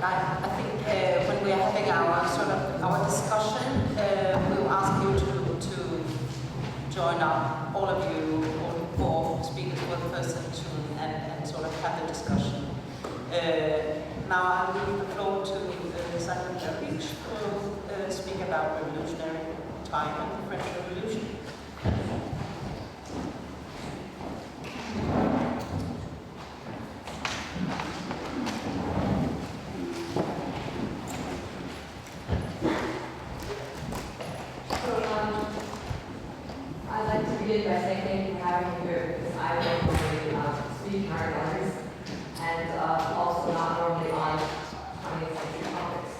I think when we are having our discussion, we'll ask you to join up, all of you, all 4 speakers for the first section, and sort of have the discussion. Now I'll leave the floor to Sanja and Perovic, who will speak about revolutionary time and the French Revolution. I'd like to begin by saying thank you for having me here, because I don't normally speak in our galleries, and also not normally on 20th century topics.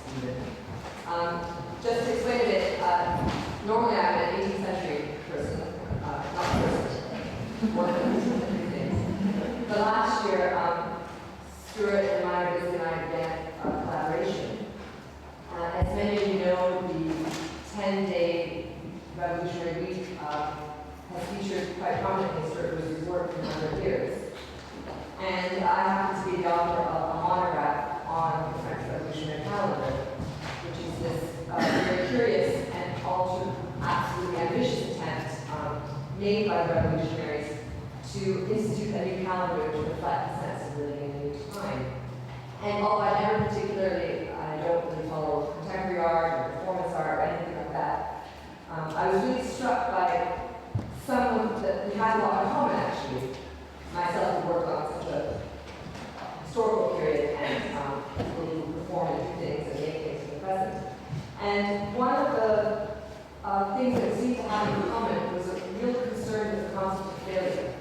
Just to explain a bit, normally I'm an 18th century person, not person, more than 18th century things. But last year, Stuart and Brisley and I began a collaboration. As many of you know, the 10-day Revolutionary Week has featured quite prominently in Stuart's work for a number of years. And I happen to be the author of a monograph on the French Revolutionary calendar, which is this very curious and also absolutely ambitious attempt made by the revolutionaries to institute a new calendar to reflect the sense of living in a new time. And although I never particularly, I don't really follow contemporary art or performance art or anything like that, I was really struck by some that we had a lot in common, actually. Myself, who worked on such a historical period and people who perform and do things and make things in the present. And one of the things that seemed to have in common was a real concern with the concept of failure.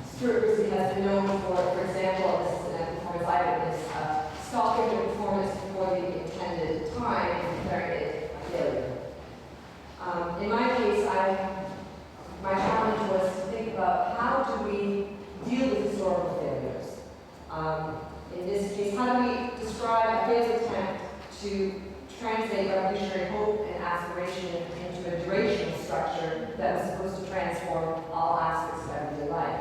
Stuart Brisley has been known for example, this is an performance eyewitness, stopping the performance before the intended time and declaring it a failure. In my case, my challenge was to think about how do we deal with historical failures. In this case, how do we describe a failed attempt to translate revolutionary hope and aspiration into a durational structure that was supposed to transform all aspects of everyday life?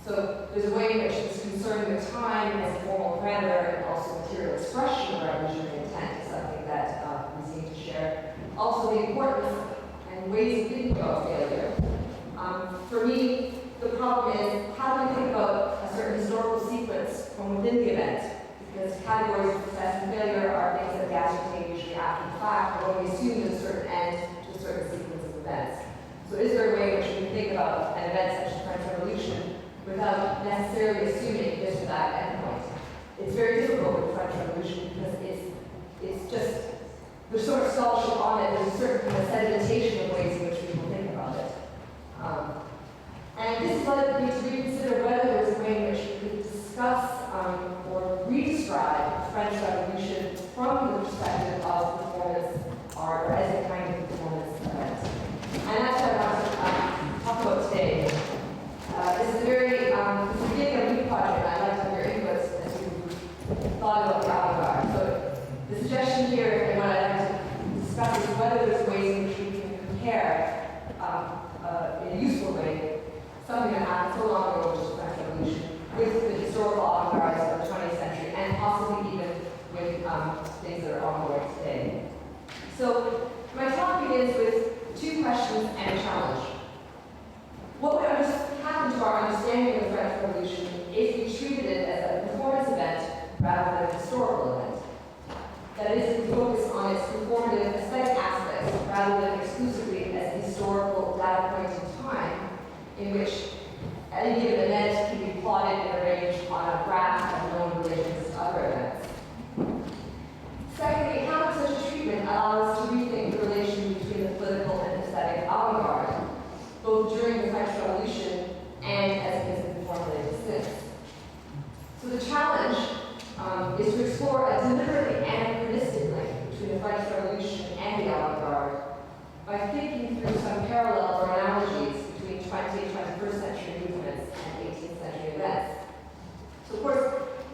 So there's a way in which this concern with time as a formal parameter and also material expression of revolutionary intent is something that we seem to share. Also the importance and ways of thinking about failure. For me, the problem is, how do we think about a certain historical sequence from within the event? Because categories of success and failure are things that we ascertain usually after the fact, or when we assume there's a certain end to a certain sequence of events. So is there a way in which we can think about an event such as the French Revolution without necessarily assuming this or that endpoint? It's very difficult with the French Revolution because it's just, there's sort of scholarship on it, there's a certain kind of sedimentation of ways in which people think about it. And this led me to reconsider whether there was a way in which we could discuss or re-describe the French Revolution from the perspective of performance art, or as a kind of performance event. And that's what I want to talk about today. This is a very, this is the beginning of a new project, and I'd like to have your inputs as you thought about the avant-garde. So the suggestion here, and what I'd like to discuss, is whether there's ways in which we can compare in a useful way something that happened so long ago, which is the French Revolution, with the historical avant-gardes of the 20th century, and possibly even with things that are ongoing today. So my talk begins with 2 questions and a challenge. What would happen to our understanding of the French Revolution if we treated it as a performance event rather than a historical event? That is, if we focus on its performative aesthetic aspects rather than exclusively as a historical data point in time, in which any given event can be plotted and arranged on a graph of known relations to other events. Secondly, how would such a treatment allow us to rethink the relation between the political and aesthetic avant-garde, both during the French Revolution and as it has been formulated since? So the challenge is to explore a deliberately anachronistic link between the French Revolution and the avant-garde by thinking through some parallels or analogies between 20th and 21st century movements and 18th century events. So of course,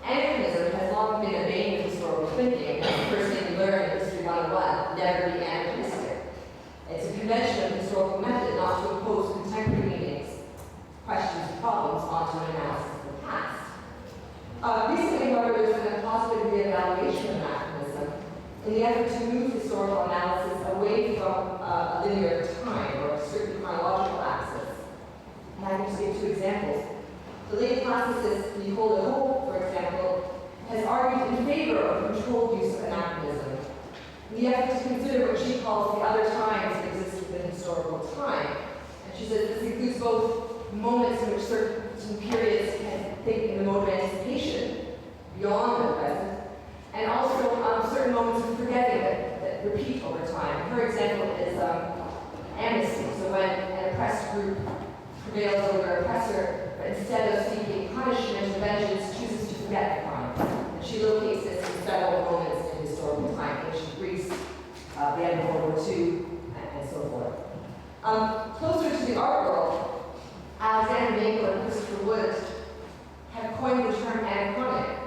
anachronism has long been a vein of historical thinking, and the first thing you learn in History 101, never be anachronistic. It's a convention of the historical method not to impose contemporary meanings, questions, and problems onto an analysis of the past. Recently, however, there's been a positive reevaluation of anachronism in the effort to move historical analysis away from a linear time or a certain chronological axis. And I can just give 2 examples. The late classicist Nicole Leroux, for example, has argued in favor of controlled use of anachronism, in the effort to consider what she calls the other times that exist within historical time. And she says this includes both moments in which certain periods can think in the mode of anticipation, beyond the present, and also certain moments of forgetting that repeat over time. Her example is amnesty, so when an oppressed group prevails over an oppressor, but instead of seeking punishment or vengeance, chooses to forget the crime. And she locates this in several moments in historical time, ancient Greece, the end of World War II, and so forth. Closer to the art world, Alexander Nagel and Christopher Wood have coined the term anachronic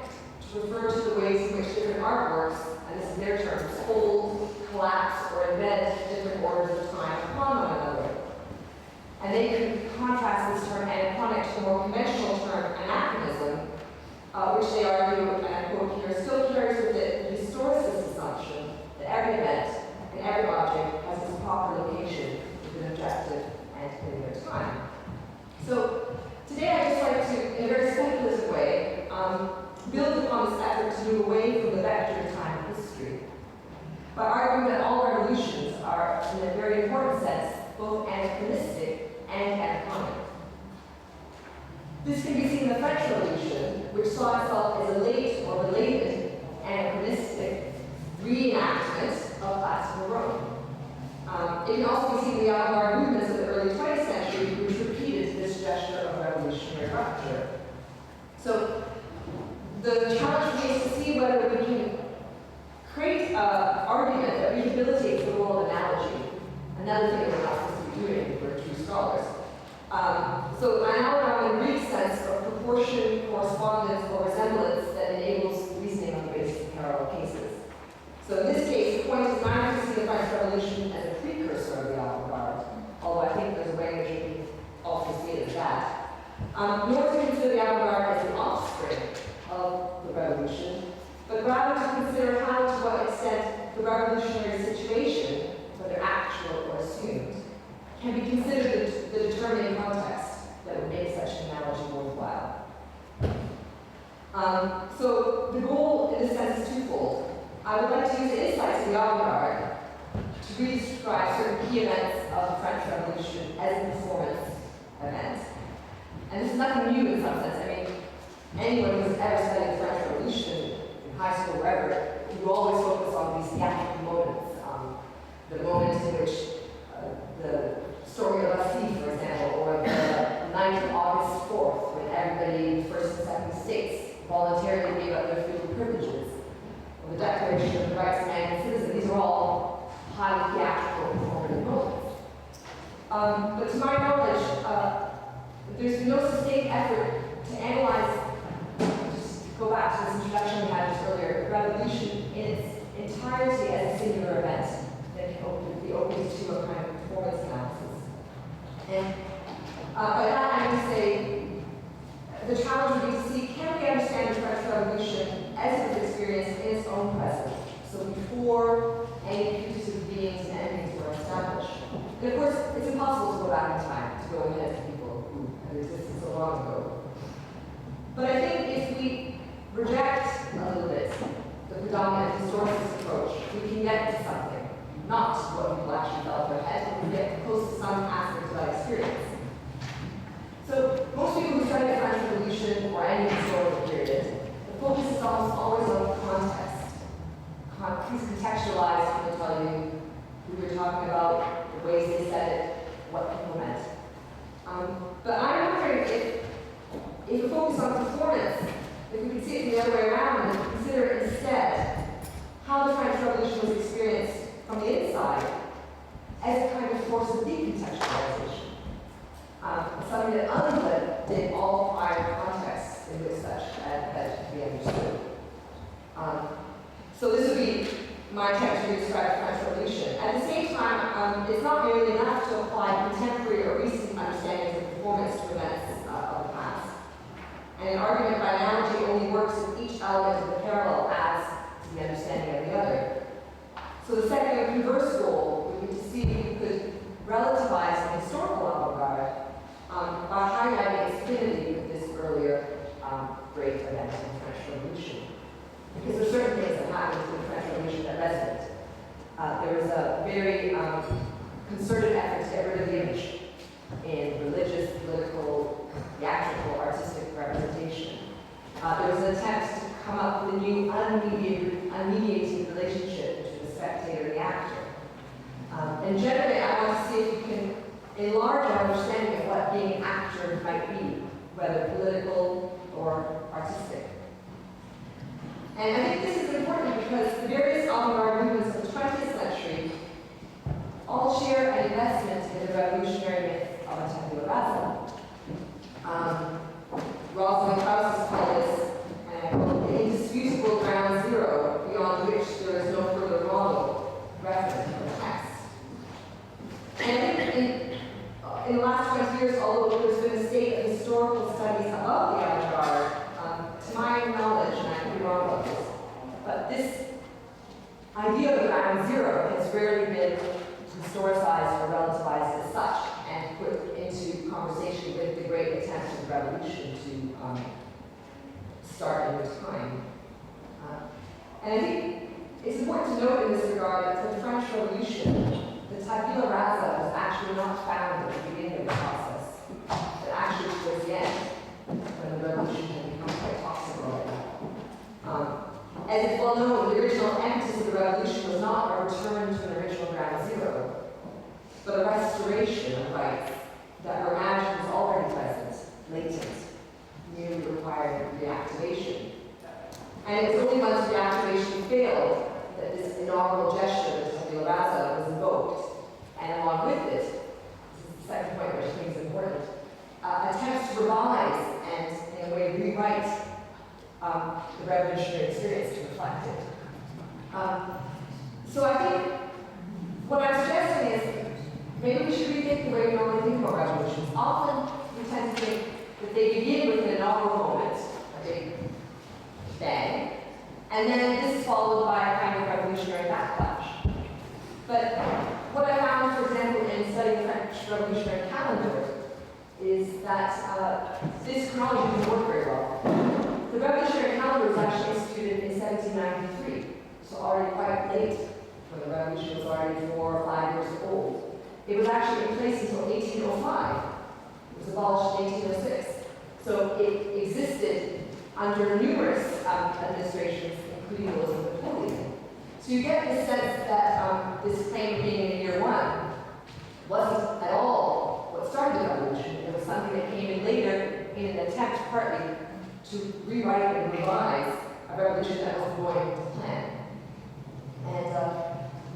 to refer to the ways in which different artworks, and this is their term, fold, collapse, or embed different orders of time upon one another. And they can contrast this term anachronic to the more conventional term anachronism, which they argue, and I quote here, still carries with it the historicist assumption that every event and every object has its proper location with an objective and linear time. So today I'd just like to, in a very speculative way, build upon this effort to move away from the vector of time and history by arguing that all revolutions are, in a very important sense, both anachronistic and anachronic. This can be seen in the French Revolution, which saw itself as a late or related anachronistic reenactment of classical Rome. It can also be seen in the avant-garde movements of the early 20th century, which repeated this gesture of revolutionary rupture. So the challenge for me is to see whether we can create an argument that rehabilitates the role of analogy. Another thing that we're not supposed to be doing if we're true scholars. So an analogy in the Greek sense of proportion, correspondence, or resemblance that enables reasoning on the basis of parallel cases. So in this case, the point is not to see the French Revolution as a precursor of the avant-garde, although I think there's a way in which we can also see it as that, nor to consider the avant-garde as an offspring of the revolution, but rather to consider how, to what extent, the revolutionary situation, whether actual or assumed, can be considered the determining context that would make such an analogy worthwhile. So the goal, in this sense, is twofold. I would like to use the insights of the avant-garde to re-describe certain key events of the French Revolution as a performance event. And this is nothing new in some sense. I mean, anyone who's ever studied the French Revolution in high school, wherever, you always focus on these theatrical moments. The moment in which the story of Brisley, for example, or the night of August 4th, when everybody in the first and second states voluntarily gave up their feudal privileges, or the Declaration of the Rights of Man and Citizen. These are all highly theatrical performative moments. But to my knowledge, there's been no sustained effort to analyze, just to go back to this introduction we had just earlier, revolution in its entirety as a singular event that can be open to a kind of performance analysis. And by that I would say the challenge would be to see, can we understand the French Revolution as it was experienced in its own present, so before any putative beings and endings were established. And of course, it's impossible to go back in time, to go ahead to people who had existed so long ago. But I think if we reject a little bit the predominant historicist approach, we can get to something, not what people actually felt in their head, but we get close to some aspect of that experience. So most people who study the French Revolution or any historical period, the focus is almost always on context. Please contextualize when they tell you who you're talking about, the ways they said it, what people meant. But I'm wondering if we focus on performance, if we can see it the other way around and consider instead how the French Revolution was experienced from the inside as a kind of force of decontextualization. Something that undid all prior contexts in which such had to be understood. So this would be my attempt to describe the French Revolution. At the same time, it's not merely enough to apply contemporary or recent understandings of performance to events of the past. And an argument by analogy only works certain things that happened in the French Revolution that resonate. There was a very concerted effort to get rid of the image in religious, political, theatrical, artistic representation. There was an attempt to come up with a new unmediated relationship between the spectator and the actor. And generally, I want to see if you can enlarge our understanding of what being an actor might be, whether political or artistic. And I think this is important because the various avant-garde movements of the 20th century all share an investment in the revolutionary myth of a tabula rasa. Rosalind Krauss called this, and I quote, the indisputable ground zero beyond which there is no further model reference to the text. And I think in the last 20 years, although there's been a state of historical studies about the avant-garde, to my knowledge, and I could be wrong about this, but this idea of the ground zero has rarely been historicized or relativized as such and put into conversation with the great attempt of the revolution to start a new time. And I think it's important to note in this regard that for the French Revolution, the tabula rasa was actually not found at the beginning of the process, but actually towards the end, when the revolution had become quite toxic already. As is well known, the original emphasis of the revolution was not a return to an original ground zero, but a restoration of rights that were imagined was already present, latent, merely required reactivation. And it was only once reactivation failed that this inaugural gesture of tabula rasa was invoked, and along with it, this is the second point which I think is important, attempts to revise and, in a way, rewrite the revolutionary experience to reflect it. So I think what I'm suggesting is maybe we should rethink the way we normally think about revolutions. Often we tend to think that they begin with an inaugural moment, a big bang, and then this is followed by a kind of revolutionary backlash. But what I found, for example, in studying the French revolutionary calendar is that this chronology didn't work very well. The revolutionary calendar was actually instituted in 1793, so already quite late, when the revolution was already 4 or 5 years old. It was actually in place until 1805. It was abolished in 1806. So it existed under numerous administrations, including those of Napoleon. So you get the sense that this claim of being in year one wasn't at all what started the revolution. It was something that came in later in an attempt partly to rewrite and revise a revolution that was going to plan. And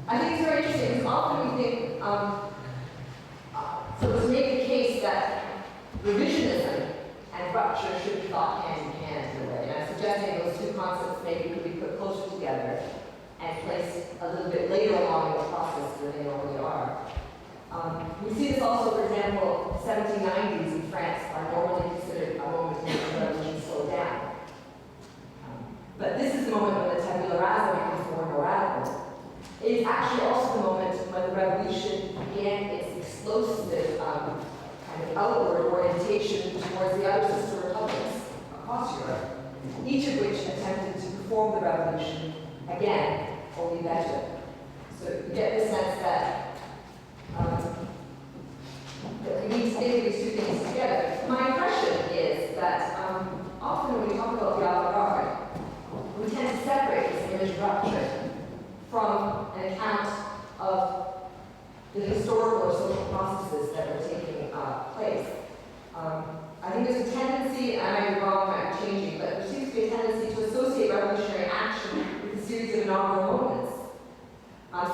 I think it's very interesting because often we think, so to make the case that revisionism and rupture should be thought hand in hand in a way. And I'm suggesting those two concepts maybe could be put closer together and placed a little bit later along in the process than they normally are. We see this also, for example, 1790s in France are normally considered a moment in which the revolution slowed down. But this is the moment when the tabula rasa becomes more and more radical. It is actually also the moment when the revolution began its explosive kind of outward orientation towards the other sister republics across Europe, each of which attempted to perform the revolution again, only better. So you get the sense that we need to think of these two things together. My impression is that often when we talk about the avant-garde, we tend to separate this image of rupture from an account of the historical or social processes that are taking place. I think there's a tendency, and I might be wrong, I might be changing, but there seems to be a tendency to associate revolutionary action with a series of inaugural moments,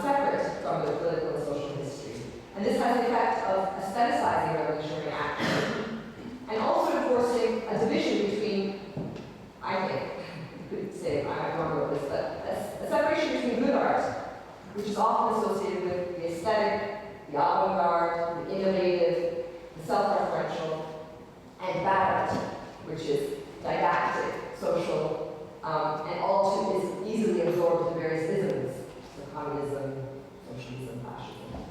separate from the political and social history. And this has the effect of aestheticizing revolutionary action, and also enforcing a division between, I think, you could say, I might be wrong about this, but a separation between good art, which is often associated with the aesthetic, the avant-garde, the innovative, the self-referential, and bad art, which is didactic, social, and all too is easily absorbed into various isms, so communism, socialism, fascism.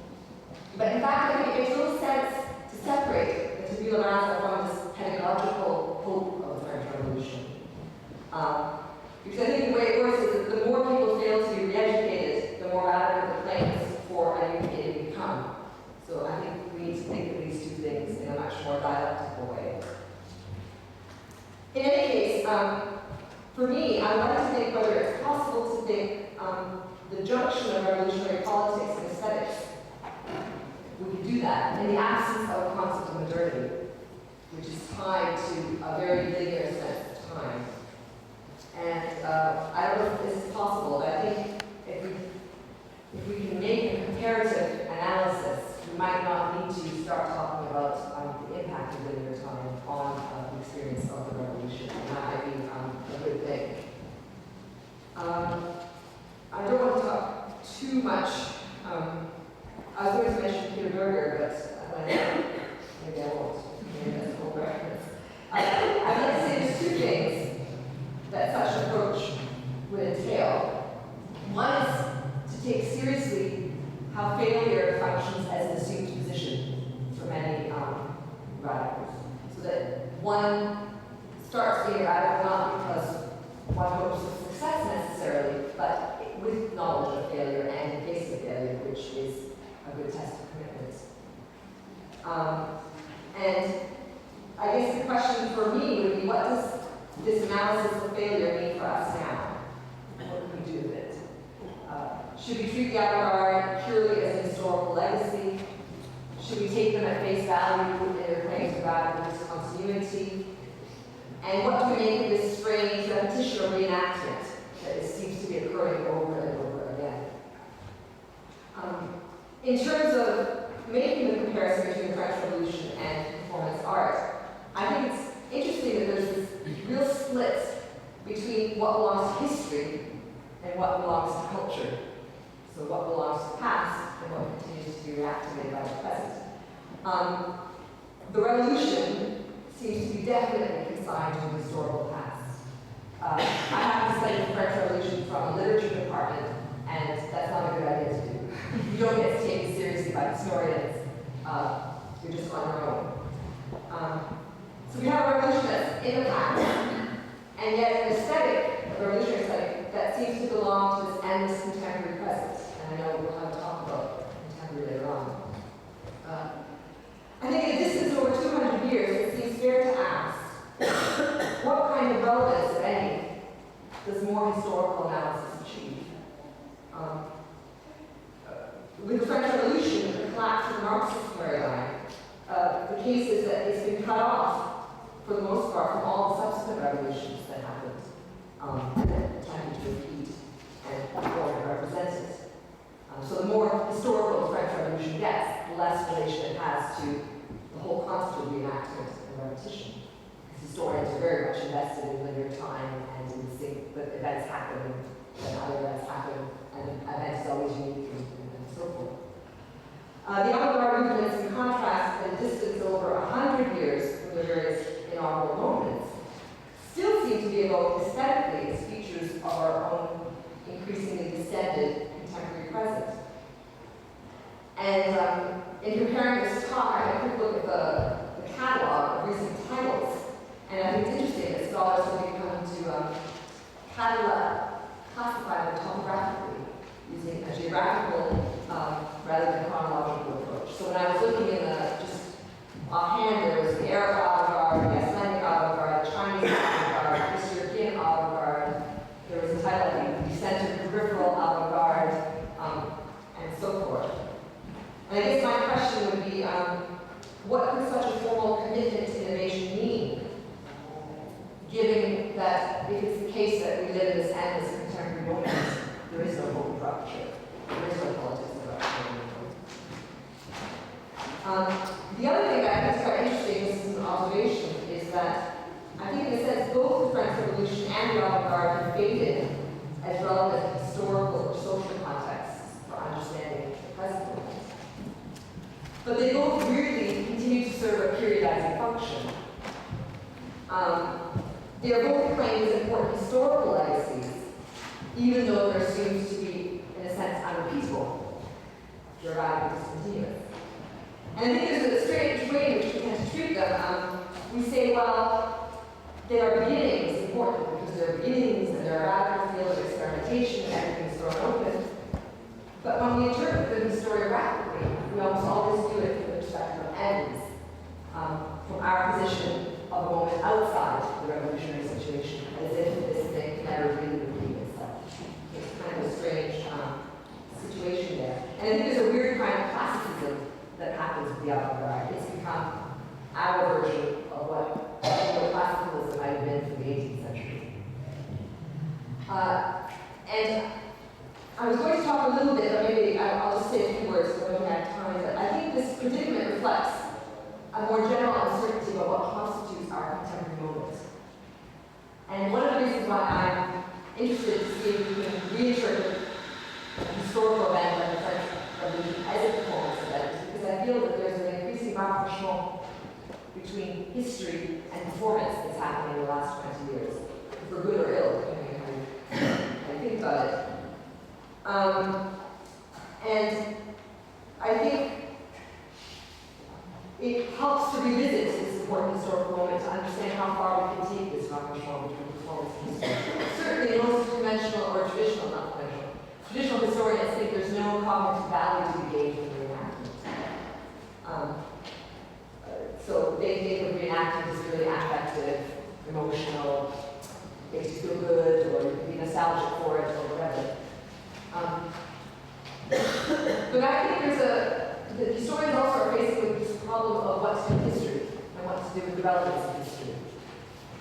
But in fact, I think it makes little sense to separate the tabula rasa from this pedagogical hope of the French Revolution. Because I think the way it works is that the for me, I would like to think whether it's possible to think the junction of revolutionary politics and aesthetics. We could do that in the absence of a concept of modernity, which is tied to a very linear sense of time. And I don't know if this is possible, but I think if we can make a comparative analysis, we might not need to start talking about the impact of linear time on the experience of the revolution, and that might be a good thing. I don't want to talk too much. I was going to mention Peter Berger, but maybe I won't. Maybe that's a whole reference. I'd like to say there's two things that such an approach would entail. One is to take seriously how failure functions as an assumed position for many radicals. So that one starts being a radical not because one hopes for success necessarily, but with knowledge of failure and in face of failure, which is a good test of commitment. And I guess the question for me would be, what does this analysis of failure mean for us now? And what can we do with it? Should we treat the avant-garde purely as a historical legacy? Should we take them at face value in their claims of radical discontinuity? And what do we make of this strange repetition or reenactment that seems to be occurring over and over again? In terms of making the comparison between the French Revolution and performance art, I think it's interesting that there's this real split between what belongs to history and what belongs to culture. So what belongs to the past and what continues to be reactivated by the present. The revolution seems to be definitely consigned to the historical past. I happen to study the French Revolution from a literature department, and that's not a good idea to do. You don't get taken seriously by historians. You're just on your own. So we have a revolution that's in the past, and yet an aesthetic, a revolutionary aesthetic, that seems to belong to this endless contemporary present. And I know we'll have to talk about contemporary later on. I think at a distance over 200 years, it seems fair to ask, what kind of relevance, if any, does more historical analysis achieve? With the French Revolution, the collapse of the Marxist paradigm, the case is that it's been cut off, for the most part, from all the subsequent revolutions that happened, and then attempted to repeat and perform and represent it. So the more historical the French Revolution gets, the less relation it has to the whole concept of reenactment and repetition. Because historians are very much invested in linear time and in seeing that events happen and other events happen, and an event is always unique and so forth. The avant-garde movements, in contrast, at a distance over 100 years from their various inaugural moments, still seem to be evoked aesthetically as features of our own increasingly distended contemporary present. And in preparing this talk, I had a quick look at the catalog of recent titles, and I think it's interesting that scholars have begun to classify them topographically, using a geographical rather than chronological approach. So when I was looking in just offhand, there was the Arab avant-garde, the Icelandic avant-garde, the Chinese avant-garde, the East European avant-garde. There was a title like the Descent of Peripheral avant-garde, and so forth. And I guess my question would be, what could such a formal commitment to innovation mean? Given that if it's the case that we live in this endless contemporary moment, there is no hope of rupture. There is no politics of rupture. The other thing that I think is quite interesting, this is an observation, is that I think in a sense both the French Revolution and the avant-garde have faded as relevant historical or social contexts for understanding the present moment. But they both really continue to serve a periodizing function. They are both claimed as important historical legacies, even though there seems to be, in a sense, unrepeatable. They're radically discontinuous. And I think there's a strange way in which we tend to treat them. We say, well, they are beginnings, important because they're beginnings and they're a radical field of experimentation and everything's thrown open. But when we interpret them historiographically, we almost always do it from the perspective of ends, from our position of a moment outside the revolutionary situation. as if this thing can never really repeat itself. It's kind of a strange situation there. And I think there's a weird kind of classicism that happens with the avant-garde. It's become our version of what classicalism might have been from the 18th century. And I was going to talk a little bit, but maybe I'll just say a few words so I don't have time. But I think this predicament reflects a more general uncertainty about what constitutes our contemporary moment. And one of the reasons why I'm interested to see if we can reinterpret a historical event like the French Revolution as a performance event, because I feel that there's an increasing rapprochement between history and performance that's happening in the last 20 years, for good or ill, depending on how you think about it. And I think it helps to revisit this important historical moment to understand how far we can take this rapprochement between performance and history. Certainly, most conventional or traditional, not conventional, traditional historians think there's no cognitive value to be gained from reenactment. So they think of reenactment as really affective, emotional, makes you feel good, or you can be nostalgic for it, or whatever. But I think the historians also are facing with this problem of what to do with history and what to do with the relevance of history.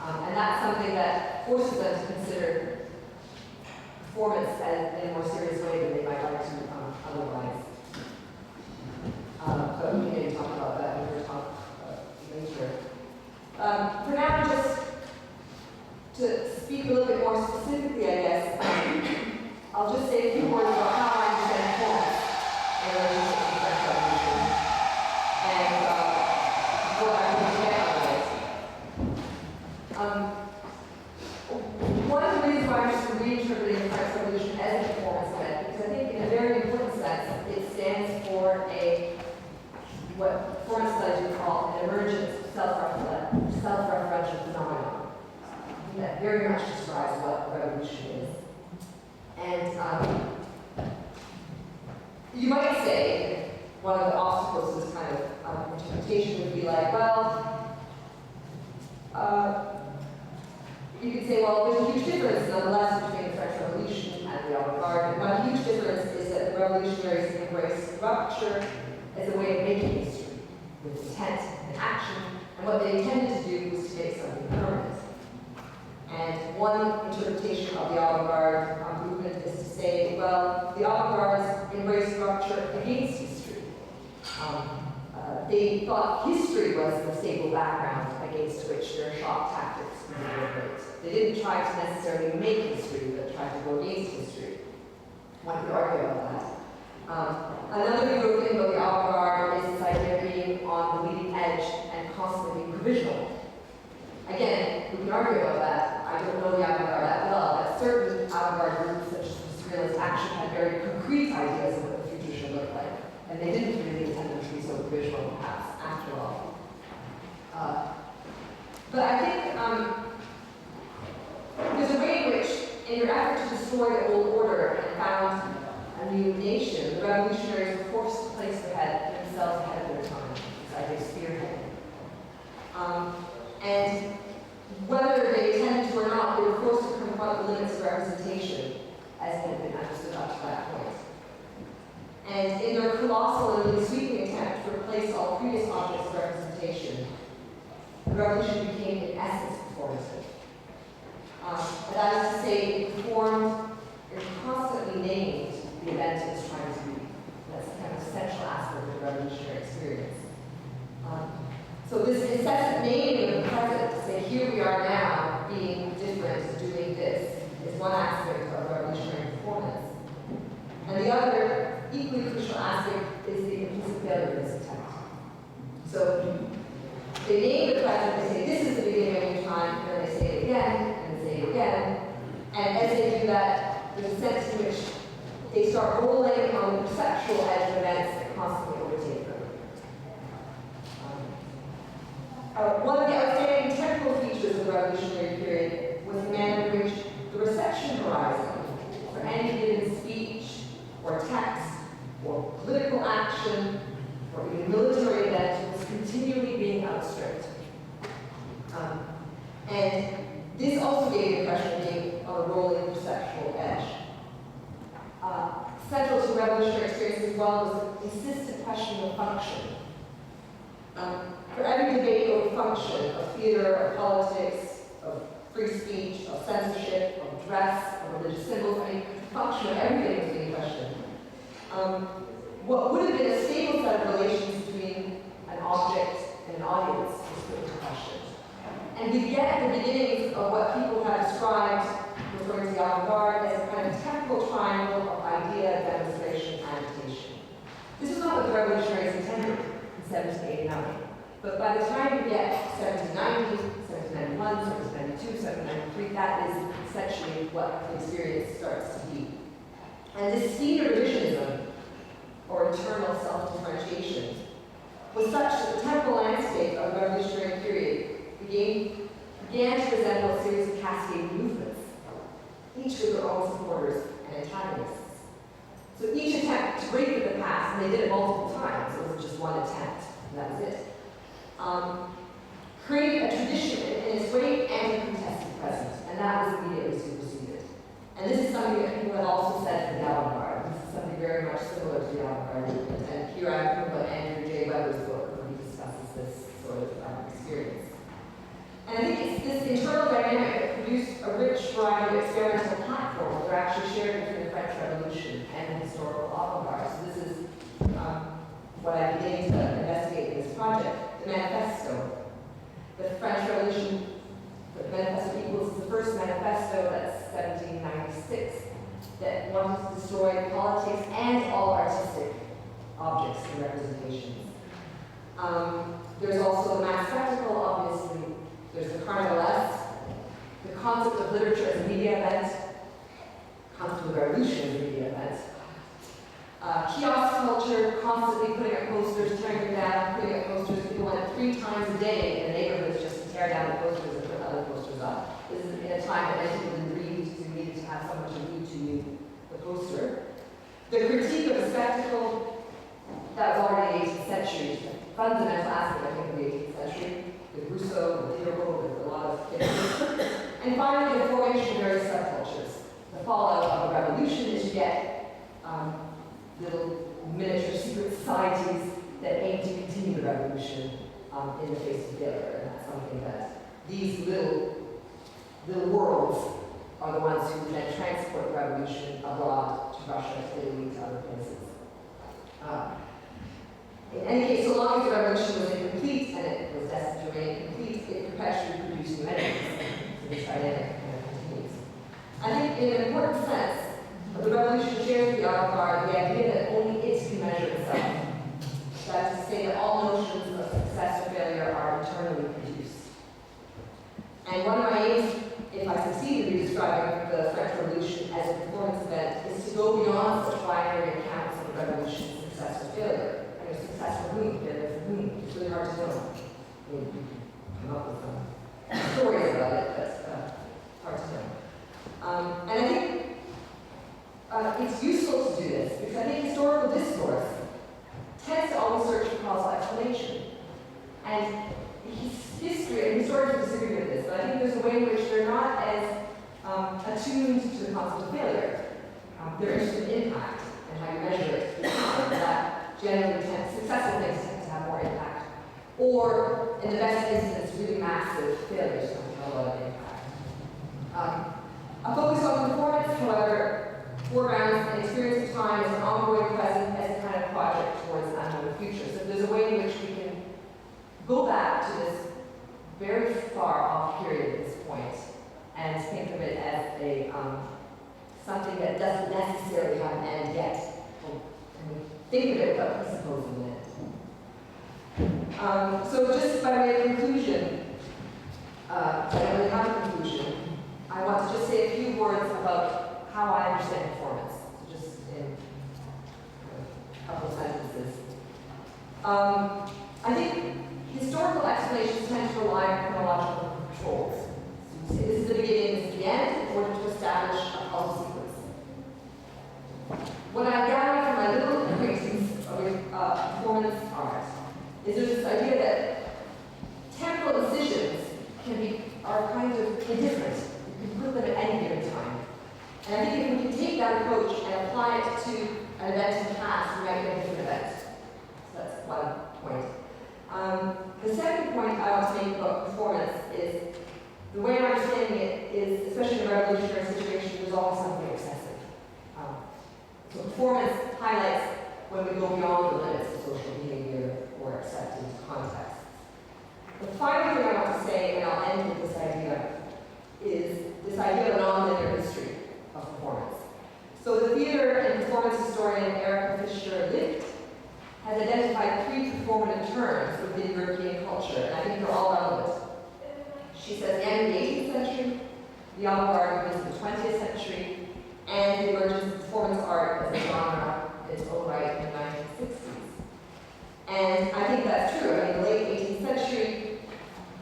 And that's something that forces them to consider performance in a more serious way than they might like to otherwise. But we can maybe talk about that when we talk later. For now, just to speak a little bit more specifically, I guess, I'll just say a few words about how I understand performance in relationship to the French Revolution and what I think get out of it. One of the reasons why I'm just reinterpreting the French Revolution as a performance event, because I think in a very important sense, it stands for what performance studies would call an emergent self-referential phenomenon. That very much describes what a revolution is. And you might say one of the obstacles to this kind of interpretation would be like, well, you could say, well, there's a huge difference nonetheless between the French Revolution and the Avantgarde. And one huge difference is that the revolutionaries embraced rupture as a way of making history, with intent and action, and what they intended to do was to make something permanent. And one interpretation of the avant-garde movement is to say, well, the avant-gardes embraced rupture against history. They thought history was the stable background against which their shock tactics could be great. They didn't try to necessarily make history, but tried to go against history. One could argue about that. Another view of thinking about the avant-garde is this idea of being on the leading edge and constantly being provisional. Again, we can argue about that. I don't know the avant-garde that well, but certain avant-garde groups, such as surrealist action, had very concrete ideas of what the future should look like. And they didn't really intend them to be so provisional, perhaps, after all. But I think there's a way in which, in your effort to destroy the old order and found a new nation, the revolutionaries were forced to place themselves ahead of their time. This idea of spearheading. And whether they intended to or not, they were forced to confront the limits of representation as had been understood up to that point. And in their colossal and really sweeping attempt to replace all previous objects of representation, the revolution became in essence performative. And that is to say, it performed, it constantly named the event it was trying to be. That's a kind of essential aspect of the revolutionary experience. So this incessant naming of the present, to say, here we are now, being different, doing this, is one aspect of revolutionary performance. And the other, equally crucial aspect is the implicit failure of this attempt. So they name the present, they say, this is the beginning of a new time, and then they say it again, and they say it again. And as they do that, there's a sense in which they start rolling on the perceptual edge of events that constantly overtake them. One of the outstanding technical features of the revolutionary period was the manner in which the reception horizon for any given speech or text or political action or even military event was continually being outstripped. And this also gave the impression of being on a rolling perceptual edge. Central to revolutionary experience as well was the insistent question of function. For every debate over function, of theater, of politics, of free speech, of censorship, of dress, of religious symbols, I mean, function of everything was being questioned. What would have been a stable set of relations between an object and an audience was put into question. And we get the beginnings of what people have described, referring to the avant-garde, as a kind of temporal triangle of idea, demonstration, and agitation. This is not what the revolutionaries intended in 1789. But by the time you get 1790, 1791, 1792, 1793, that is essentially what the experience starts to be. And this speed of revisionism, or internal self-differentiation, was such that the temporal landscape of the revolutionary period began to resemble a series of cascading movements, each with their own supporters and antagonists. So each attempt to break with the past, and they did it multiple times, it was just one attempt, and that was it, created a tradition in its way anti-contested present, and that was immediately superseded. And this is something that people have also said for the avant-garde. This is something very much similar to the avant-garde movement. And here I'm thinking about Andrew J. Weber's book, where he discusses this sort of experience. And I think it's this internal dynamic that produced a rich variety of experimental platforms that are actually shared between the French Revolution and the historical avant-garde. So this is what I began to investigate in this project, the manifesto. The French Revolution, the Manifesto Equals, is the first manifesto, that's 1796, that wanted to destroy politics and all artistic objects and representations. There's also the mass spectacle, obviously. There's the carnivalesque, the concept of literature as a media event, concept of revolution as a media event. Kiosk culture, constantly putting up posters, tearing them down, putting up posters. People went 3 times a day in the neighborhoods just to tear down the posters and put other posters up. This is in a time that many people didn't read, so you needed to have someone to read to you the poster. The critique of the spectacle, that was already the 18th century, a fundamental aspect, I think, of the 18th century, with Rousseau, with Theobald, with a lot of things. And finally, the formation of various subcultures. The fallout of the revolution is you get little miniature secret societies that aim to continue the revolution in the face of failure. And that's something that these little worlds are the ones who then transport the revolution abroad to Russia, to Italy, to other places. In any case, so long as the revolution was incomplete, and it was destined to remain incomplete, it perpetually produced new enemies. So this dynamic kind of continues. I think in an important sense, the revolution shares the avant-garde the idea that only it can measure itself. That is to say that all notions of success or failure are internally produced. And one of my aims, if I succeed in describing the French Revolution as a performance event, is to go beyond such binary accounts of the revolution's success or failure. Success for whom, failure for whom. It's really hard to know. I mean, you can come up with some stories about it, but hard to know. And I think it's useful to do this because I think historical discourse tends to always search for causal explanation. And history, and historians disagree with this, but I think there's a way in which they're not as attuned to the concept of failure. They're interested in impact and how you measure it. That generally successful things tend to have more impact. Or, in the best instance, really massive failures don't have a lot of impact. A focus on performance, however, foregrounds an experience of time as an ongoing present as a kind of project towards an unknown future. So there's a way in which we can go back to this very far off period at this point and think of it as a something that doesn't necessarily have an end yet. Think of it without presupposing it. So just by way of conclusion, I don't really have a conclusion. I want to just say a few words about how I understand performance, so just in a couple of sentences. I think historical explanations tend to rely on chronological controls. So you say this is the beginning, this is the end, in order to establish a causal sequence. What I gather from my little acquaintance with performance art is there's this idea that temporal incisions can be are kind of indifferent. You can put them at any given time. And I think if we can take that approach and apply it to an event in the past, we might get a different event. So that's one point. The second point I want to make about performance is the way I'm understanding it is, especially in a revolutionary situation, there's always something excessive. So performance highlights when we go beyond the limits of social behavior or accepted contexts. The final thing I want to say, and I'll end with this idea, is this idea of a non-linear history of performance. So the theater and performance historian Erica Fisher-Licht has identified 3 performative terms within European culture, and I think they're all relevant. She says the end of the 18th century, the avant-garde movement of the 20th century, and the emergence of performance art as a genre in its own right in the 1960s. And I think that's true. I mean, in the late 18th century,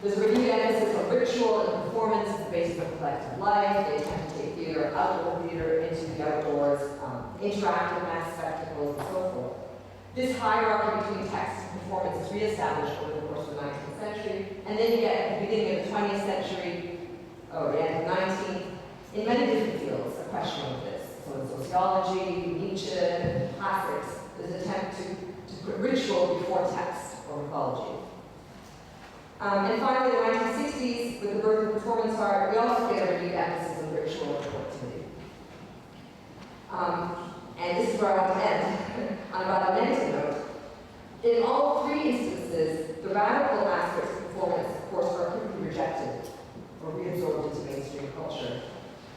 there's a renewed emphasis on ritual and performance as the basis of collective life. They attempt to take theater, outdoor theater, into the outdoors, interactive mass spectacles, and so forth. This hierarchy between text and performance is reestablished over the course of the 19th century, and then you get at the beginning of the 20th century, or the end of the 19th, in many different fields, a question of this. So in sociology, Nietzsche, classics, there's an attempt to put ritual before text or mythology. And finally, in the 1960s, with the birth of performance art, we also get a renewed emphasis on ritual and productivity. And this is where I want to end, on about a mental note. In all 3 instances, the radical aspects of performance, of course, are quickly rejected or reabsorbed into mainstream culture.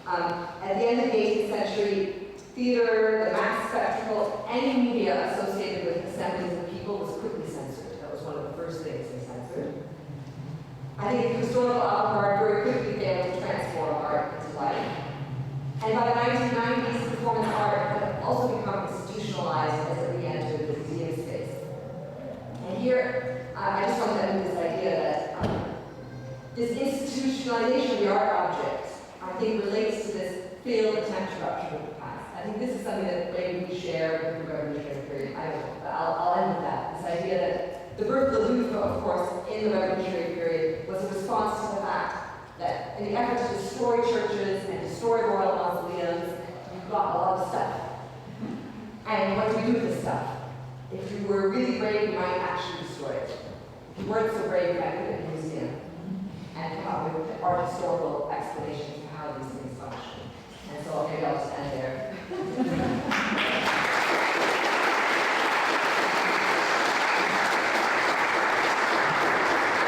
At the end of the 18th century, theater, the mass spectacle, any media associated with assemblies of people was quickly censored. That was one of the first things they censored. I think historical avant-garde very quickly failed to transform art into life. And by the 1990s, performance art had also become institutionalized as it re-entered the museum space. And here, I just want to end with this idea that this institutionalization of the art object, I think, relates to this failed attempt to rupture with the past. I think this is something that maybe we share with the revolutionary period. I don't know, but I'll end with that. This idea that the birth of the Louvre, of course, in the revolutionary period was a response to the fact that in the effort to destroy churches and destroy royal mausoleums, you've got a lot of stuff. And what do we do with this stuff? If you were really brave, you might actually destroy it. If you weren't so brave, you might put it in a museum and come up with art historical explanations